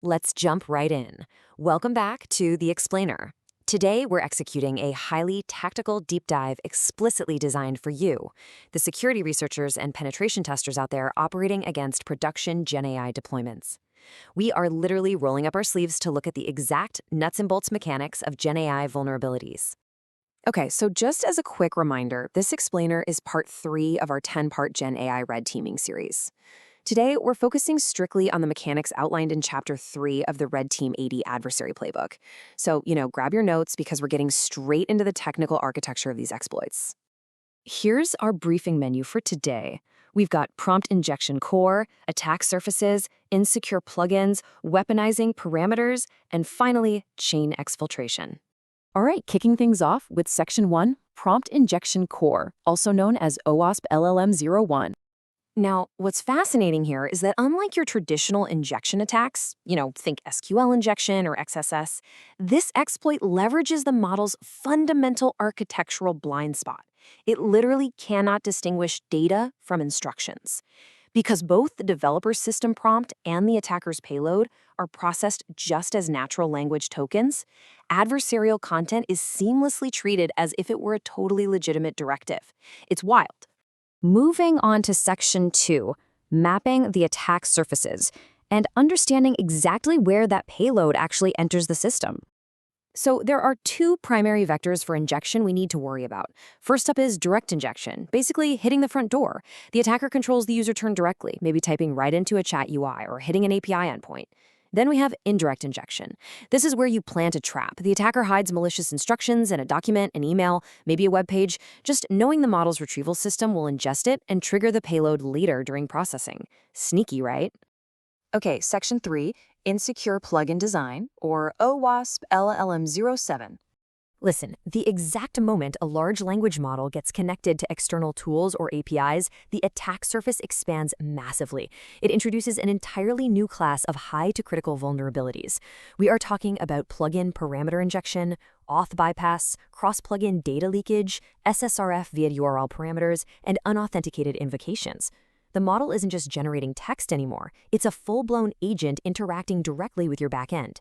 Let's jump right in. Welcome back to The Explainer. Today, we're executing a highly tactical deep dive explicitly designed for you, the security researchers and penetration testers out there operating against production GenAI deployments. We are literally rolling up our sleeves to look at the exact nuts and bolts mechanics of GenAI vulnerabilities. Okay, so just as a quick reminder, this explainer is part 3 of our 10-part GenAI red teaming series. Today, we're focusing strictly on the mechanics outlined in Chapter 3 of the Red Team 80 adversary playbook. So, grab your notes because we're getting straight into the technical architecture of these exploits. Here's our briefing menu for today. We've got prompt injection core, attack surfaces, insecure plugins, weaponizing parameters, and finally, chain exfiltration. All right, kicking things off with Section 1, prompt injection core, also known as OWASP LLM-01. Now, what's fascinating here is that unlike your traditional injection attacks, think SQL injection or XSS, this exploit leverages the model's fundamental architectural blind spot. It literally cannot distinguish data from instructions. Because both the developer's system prompt and the attacker's payload are processed just as natural language tokens, adversarial content is seamlessly treated as if it were a totally legitimate directive. It's wild. Moving on to Section 2, mapping the attack surfaces, and understanding exactly where that payload actually enters the system. So there are 2 primary vectors for injection we need to worry about. First up is direct injection, basically hitting the front door. The attacker controls the user turn directly, maybe typing right into a chat UI or hitting an API endpoint. Then we have indirect injection. This is where you plant a trap. The attacker hides malicious instructions in a document, an email, maybe a web page. Just knowing the model's retrieval system will ingest it and trigger the payload later during processing. Sneaky, right? Okay, Section 3, insecure plugin design, or OWASP LLM-07. Listen, the exact moment a large language model gets connected to external tools or APIs, the attack surface expands massively. It introduces an entirely new class of high to critical vulnerabilities. We are talking about plugin parameter injection, auth bypass, cross-plugin data leakage, SSRF via URL parameters, and unauthenticated invocations. The model isn't just generating text anymore. It's a full-blown agent interacting directly with your backend.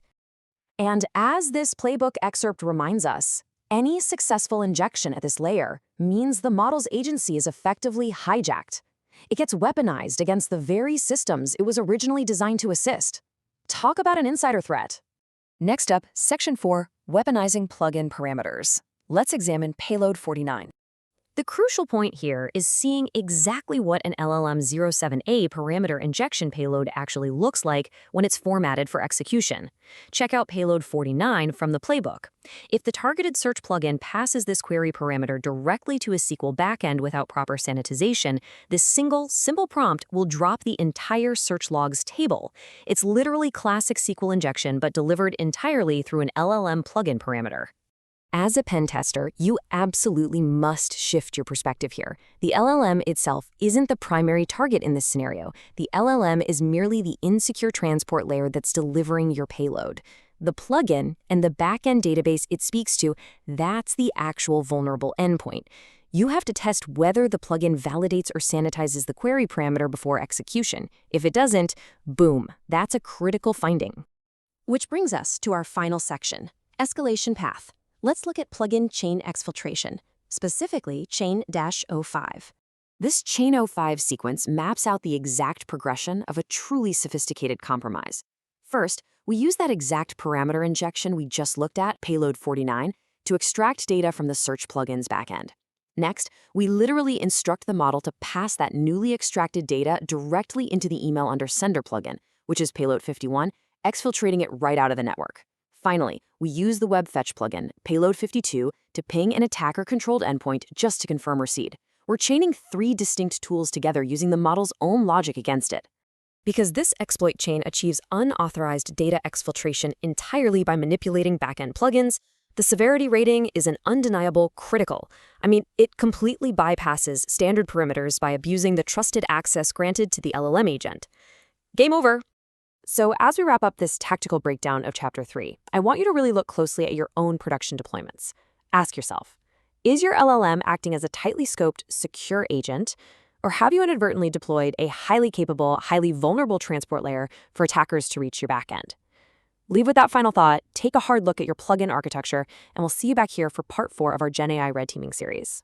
And as this playbook excerpt reminds us, any successful injection at this layer means the model's agency is effectively hijacked. It gets weaponized against the very systems it was originally designed to assist. Talk about an insider threat. Next up, Section 4, weaponizing plugin parameters. Let's examine payload 49. The crucial point here is seeing exactly what an LLM-07A parameter injection payload actually looks like when it's formatted for execution. Check out payload 49 from the playbook. If the targeted search plugin passes this query parameter directly to a SQL backend without proper sanitization, this single, simple prompt will drop the entire search logs table. It's literally classic SQL injection, but delivered entirely through an LLM plugin parameter. As a pen tester, you absolutely must shift your perspective here. The LLM itself isn't the primary target in this scenario. The LLM is merely the insecure transport layer that's delivering your payload. The plugin and the backend database it speaks to, that's the actual vulnerable endpoint. You have to test whether the plugin validates or sanitizes the query parameter before execution. If it doesn't, boom, that's a critical finding. Which brings us to our final section, escalation path. Let's look at plugin chain exfiltration, specifically chain-05. This chain-05 sequence maps out the exact progression of a truly sophisticated compromise. First, we use that exact parameter injection we just looked at, payload 49, to extract data from the search plugin's backend. Next, we literally instruct the model to pass that newly extracted data directly into the email under sender plugin, which is payload 51, exfiltrating it right out of the network. Finally, we use the web fetch plugin, payload 52, to ping an attacker-controlled endpoint just to confirm receipt. We're chaining 3 distinct tools together using the model's own logic against it. Because this exploit chain achieves unauthorized data exfiltration entirely by manipulating backend plugins, the severity rating is an undeniable critical. It completely bypasses standard perimeters by abusing the trusted access granted to the LLM agent. Game over. So as we wrap up this tactical breakdown of Chapter 3, I want you to really look closely at your own production deployments. Ask yourself, is your LLM acting as a tightly scoped, secure agent, or have you inadvertently deployed a highly capable, highly vulnerable transport layer for attackers to reach your backend? Leave with that final thought, take a hard look at your plugin architecture, and we'll see you back here for part 4 of our GenAI red teaming series.